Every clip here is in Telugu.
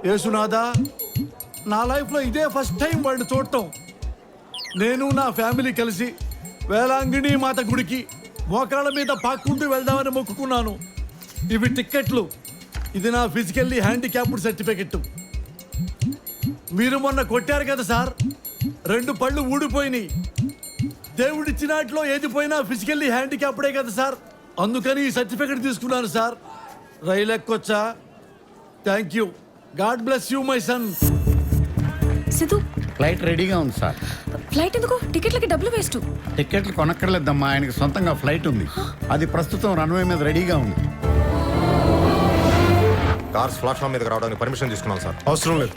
యేసునాథా, నా లైఫ్లో ఇదే ఫస్ట్ టైం వాడిని చూడటం. నేను నా ఫ్యామిలీ కలిసి వేలాంగిణి మాత గుడికి మోకాళ్ళ మీద పాక్కుంటూ వెళ్దామని మొక్కుకున్నాను. ఇవి టిక్కెట్లు, ఇది నా ఫిజికల్లీ హ్యాండిక్యాప్డ్ సర్టిఫికెట్. మీరు మొన్న కొట్టారు కదా సార్, 2 పళ్ళు ఊడిపోయినాయి. దేవుడిచ్చినట్లో ఏది పోయినా ఫిజికల్లీ హ్యాండిక్యాప్డే కదా సార్, అందుకని ఈ సర్టిఫికెట్ తీసుకున్నాను సార్. రైలు ఎక్కొచ్చా? Thank you. God bless you my son. Siddhu, flight రెడీగా ఉంది సార్. ఫ్లైట్ ఎందుకు? టికెట్లకి డబ్బులు వేస్ట్. టికెట్లు కొనక్కర్లేదమ్మా, ఆయనకి సొంతంగా ఫ్లైట్ ఉంది. అది ప్రస్తుతం రన్వే మీద రెడీగా ఉంది. కార్స్ ప్లాట్ఫామ్ మీదకి రావడానికి పర్మిషన్ తీసుకున్నాం సార్. అవసరం లేదు.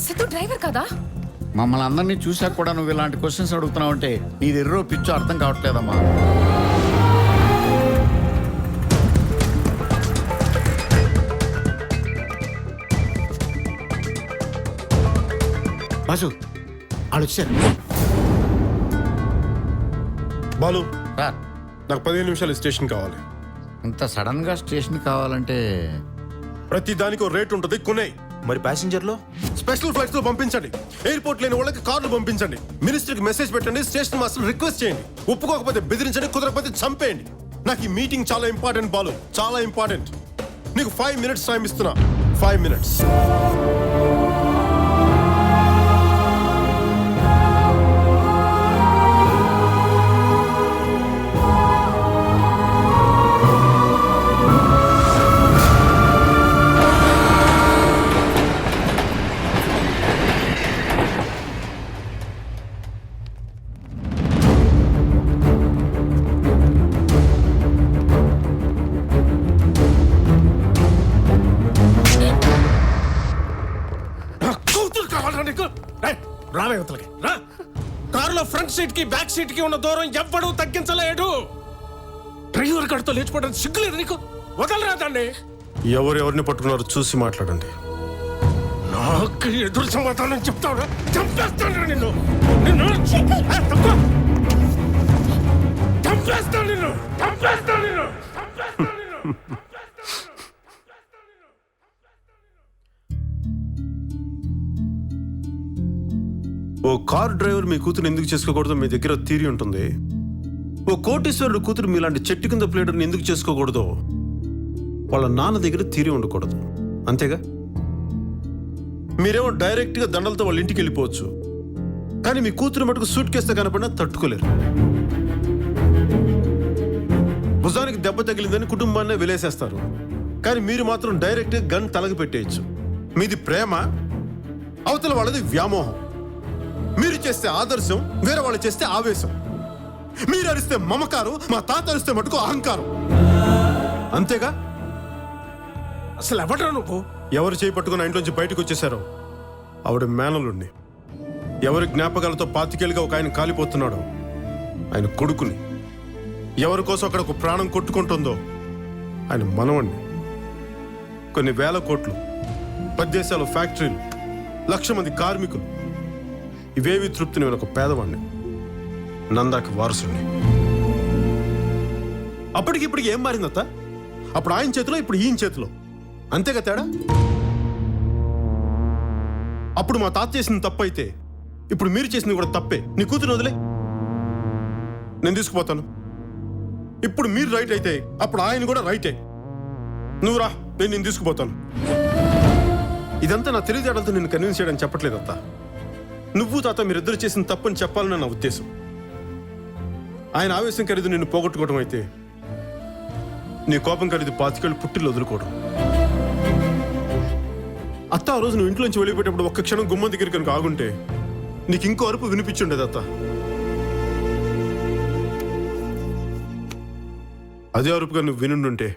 సిద్ధు డ్రైవర్ కదా? మమ్మల్ని అందరినీ చూశాక కూడా నువ్వు ఇలాంటి క్వశ్చన్స్ అడుగుతున్నావు అంటే నీది ఎర్రో పిచ్చో అర్థం కావట్లేదమ్మా. బాసు వాళ్ళు వచ్చారు. బాలు, సార్, నాకు 15 నిమిషాలు స్టేషన్ కావాలి. ఇంత సడన్ గా స్టేషన్ కావాలంటే ప్రతి దానికి రేట్ ఉంటుంది, కొనే. మరి ప్యాసింజర్లో స్పెషల్ ఫ్లైట్స్ లో పంపించండి. ఎయిర్పోర్ట్ లేని వాళ్ళకి కార్లు పంపించండి. మినిస్టర్ కి మెసేజ్ పెట్టండి, స్టేషన్ మాస్టర్ రిక్వెస్ట్ చేయండి. ఒప్పుకోకపోతే బెదిరించండి, కుదరకపోతే చంపేయండి. నాకు ఈ మీటింగ్ చాలా ఇంపార్టెంట్ బాలు, చాలా ఇంపార్టెంట్. నీకు 5 minutes టైం ఇస్తున్నా. 5 minutes. రావే అవతలకి రా. కారులో ఫ్రంట్ సీట్ కి బ్యాక్ సీట్ కి ఉన్న దూరం ఎవ్వడూ తగ్గించలేడు. డ్రైవర్ గడితో లేచిపోవడానికి సిగ్గులేదు నీకు? వదలరా దాన్ని. ఎవరెవరిని పట్టుకున్నారో చూసి మాట్లాడండి. నాకు ఎదురు సమాధానం చెప్తావురా? చంపేస్తాను నిన్ను. నిన్ను తప్ప చంపేస్తాను నిన్ను. చంపేస్తాను నిన్ను. ఓ కార్ డ్రైవర్ మీ కూతురు ఎందుకు చేసుకోకూడదు మీ దగ్గర థియరీ ఉంటుంది. ఓ కోటీశ్వరుడు కూతురు మీలాంటి చెట్టు కింద ప్లేడర్ని ఎందుకు చేసుకోకూడదో వాళ్ళ నాన్న దగ్గర థియరీ ఉండకూడదు. అంతేగా? మీరేమో డైరెక్ట్గా దండలతో వాళ్ళ ఇంటికి వెళ్ళిపోవచ్చు, కానీ మీ కూతురు మటుకు సూట్ కేస్తే కనపడినా తట్టుకోలేరు. భుజానికి దెబ్బ తగిలిందని కుటుంబాన్నే వెలేసేస్తారు, కానీ మీరు మాత్రం డైరెక్ట్గా గన్ తలకి పెట్టేయచ్చు. మీది ప్రేమ, అవతల వాళ్ళది వ్యామోహం. మీరు చేస్తే ఆదర్శం, వేరే వాళ్ళు చేస్తే ఆవేశం. మీరు అరిస్తే మమకారం, మా తాత అరిస్తే మటుకు అహంకారం. అంతేగా? అసలు ఎవడ్రా నువ్వు? ఎవరు చేయి పట్టుకుని ఇంట్లోంచి బయటకు వచ్చేసారో ఆవిడ మేనలుండి. ఎవరి జ్ఞాపకాలతో 25 ఏళ్ళుగా ఒక ఆయన కాలిపోతున్నాడో ఆయన కొడుకుని. ఎవరి కోసం అక్కడ ఒక ప్రాణం కొట్టుకుంటుందో ఆయన మనవండి. కొన్ని వేల కోట్లు, 10 దేశాలు ఫ్యాక్టరీలు, 1,00,000 మంది కార్మికులు. ఇవేవి తృప్తిని ఒక పేదవాడిని, నందాకి వారసుని. అప్పటికిప్పటికి ఏం మారిందత్త? అప్పుడు ఆయన చేతిలో, ఇప్పుడు ఈయన చేతిలో. అంతేగా తేడా? అప్పుడు మా తాత చేసింది తప్పు అయితే ఇప్పుడు మీరు చేసింది కూడా తప్పే. నీ కూతురు వదిలే, నేను తీసుకుపోతాను. ఇప్పుడు మీరు రైట్ అయితే అప్పుడు ఆయన కూడా రైటే. నువ్వు రా, నేను తీసుకుపోతాను. ఇదంతా నా తెలివితేటలతో నేను కన్విన్స్ చేయడం చెప్పట్లేదత్త. నువ్వు తాత మీరిద్దరు చేసిన తప్పని చెప్పాలని నా ఉద్దేశం. ఆయన ఆవేశం ఖరీదు నిన్ను పోగొట్టుకోవడం అయితే నీ కోపం ఖరీదు 25 ఏళ్ళు పుట్టిల్లు వదులుకోవడం. అత్త, ఆ రోజు నువ్వు ఇంట్లోంచి వెళ్ళిపోయేటప్పుడు ఒక్క క్షణం గుమ్మం దగ్గర కనుక ఆగుంటే నీకు ఇంకో అరుపు వినిపించుండేది అత్త. అదే అరుపుగా నువ్వు వినుండుంటే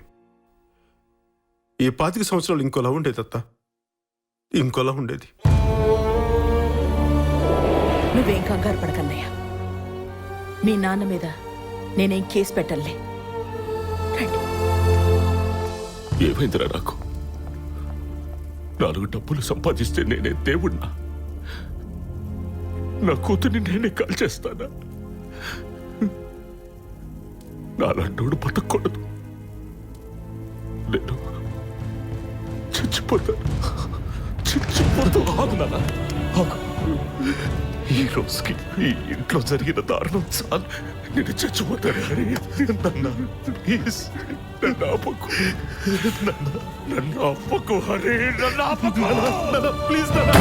ఈ 25 సంవత్సరాలు ఇంకోలా ఉండేది అత్త, ఇంకోలా ఉండేది. నువ్వేం కంగారు పడకన్నయ్య. మీ నాన్న మీద నేనేం కేసు పెట్టలే. ఏమైందిరా నాకు? 4 డబ్బులు సంపాదిస్తే నేనే దేవుణ్ణా? నా కూతుర్ని నేనే కాల్ చేస్తానా? నాలంటోడు బతకూడదు. చచ్చిపోతాను ఆగు నాన్న ఆగు. ఈ రోజుకి ఈ ఇంట్లో జరిగిన దారుణం చాలు. నేను చచ్చిపోతాను హరి. నన్ను ప్లీజ్ నన్ను ఆపకు. నన్ను ఆపకు హరి. నన్ను ఆపకు నాన్న. ప్లీజ్ నాన్న.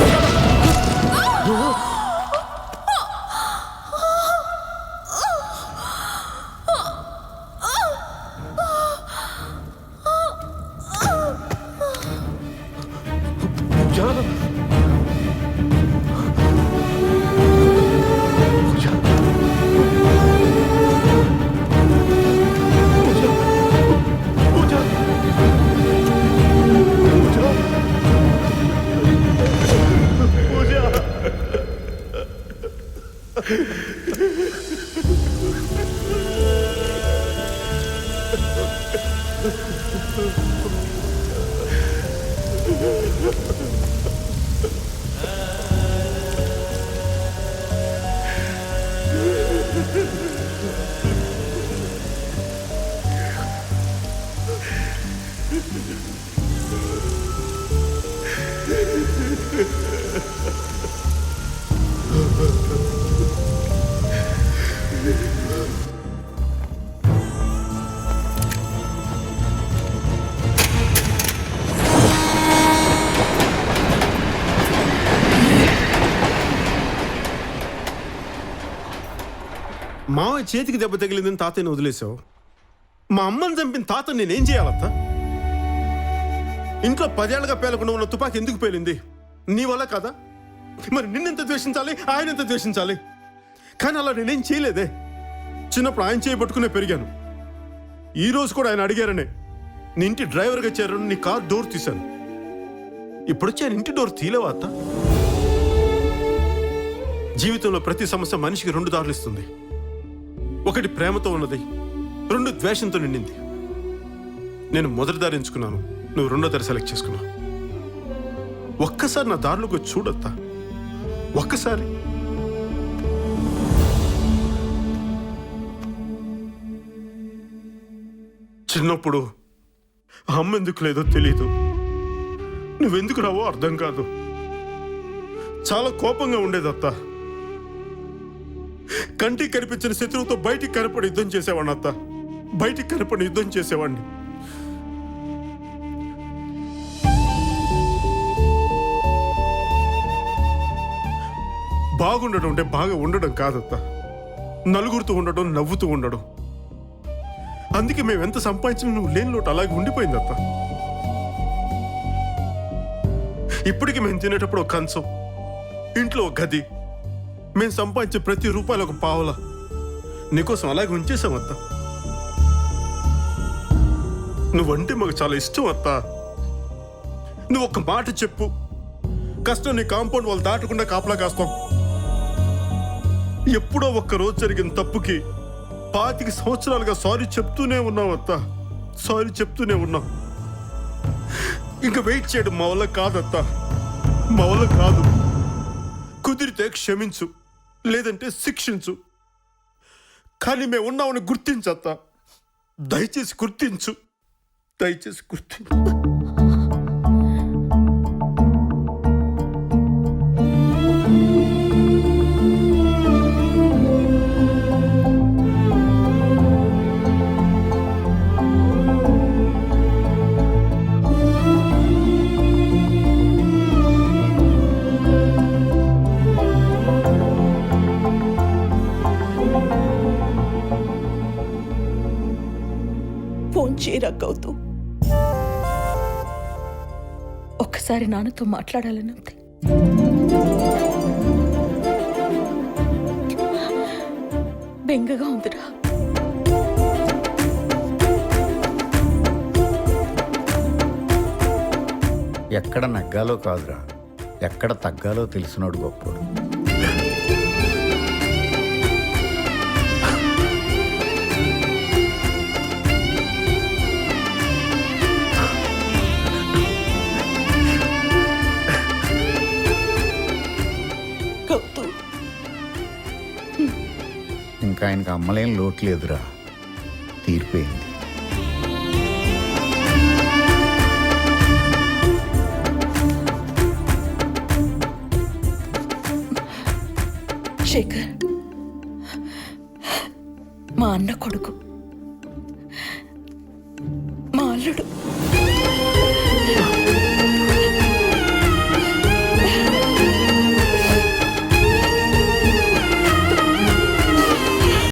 మావయ్య చేతికి దెబ్బ తగిలిందని తాతయ్యని వదిలేసావు. మా అమ్మని చంపిన తాత నేనేం చేయాలత్త? ఇంట్లో 10 ఏళ్ళగా పేలకుండా ఉన్న తుపాకి ఎందుకు పేలింది? నీ వల్ల కదా? మరి నిన్నెంత ద్వేషించాలి, ఆయన ఎంత ద్వేషించాలి? కానీ అలా నేనేం చేయలేదే. చిన్నప్పుడు ఆయన చేయబట్టుకునే పెరిగాను. ఈ రోజు కూడా ఆయన అడిగారనే నీ ఇంటి డ్రైవర్గా చేరాను, నీ కార్ డోర్ తీశాను. ఇప్పుడొచ్చి ఆయన ఇంటి డోర్ తీలేవా అత్త? జీవితంలో ప్రతి సమస్య మనిషికి 2 దారులు ఇస్తుంది. ఒకటి ప్రేమతో ఉన్నది, 2 ద్వేషంతో నిండింది. నేను మొదటి దారి ఎంచుకున్నాను, నువ్వు 2వ దారి సెలెక్ట్ చేసుకున్నావు. ఒక్కసారి నా దారిలోకి చూడొత్తా, ఒక్కసారి. చిన్నప్పుడు అమ్మ ఎందుకు లేదో తెలీదు, నువ్వెందుకు రావో అర్థం కాదు. చాలా కోపంగా ఉండేదత్తా. కంటికి కనిపించిన శత్రువుతో బయటికి కనపడి యుద్ధం చేసేవాడిని అత్త. బయటికి కనపడి యుద్ధం చేసేవాడిని. బాగుండడం అంటే బాగా ఉండడం కాదత్త, నలుగురితో ఉండడం, నవ్వుతూ ఉండడం. అందుకే మేము ఎంత సంపాదించినా నువ్వు లేని లోటు అలాగే ఉండిపోయింది అత్త. ఇప్పటికీ మేము తినేటప్పుడు ఒక కంచం, ఇంట్లో ఒక గది, మేము సంపాదించే ప్రతి రూపాయలు ఒక పావలా నీకోసం అలాగే ఉంచేసాం అత్త. నువ్వంటే మాకు చాలా ఇష్టం అత్త. నువ్వు ఒక మాట చెప్పు, కష్టం నీ కాంపౌండ్ వాళ్ళు దాటకుండా కాపలా కాస్తాం. ఎప్పుడో ఒక్క రోజు జరిగిన తప్పుకి 25 సంవత్సరాలుగా సారీ చెప్తూనే ఉన్నావు అత్త, సారీ చెప్తూనే ఉన్నాం. ఇంకా వెయిట్ చేయడం మా వల్ల కాదత్త, మా వల్ల కాదు. కుదిరితే క్షమించు, లేదంటే శిక్షించు. కానీ మేము ఉన్నామని గుర్తించత్తా. దయచేసి గుర్తించు, దయచేసి గుర్తించు. ఫోన్ చేయరా గౌతు. ఒక్కసారి నాన్నతో మాట్లాడాలని ఉంది. బెంగగా ఉందిరా. ఎక్కడ నగ్గాలో కాదురా, ఎక్కడ తగ్గాలో తెలిసినోడు గొప్పోడు. ఇంకా ఆయనకు అమ్మలేం లోటు లేదురా, తీరిపోయింది. శేఖర్ మా అన్న కొడుకు, మా అల్లుడు.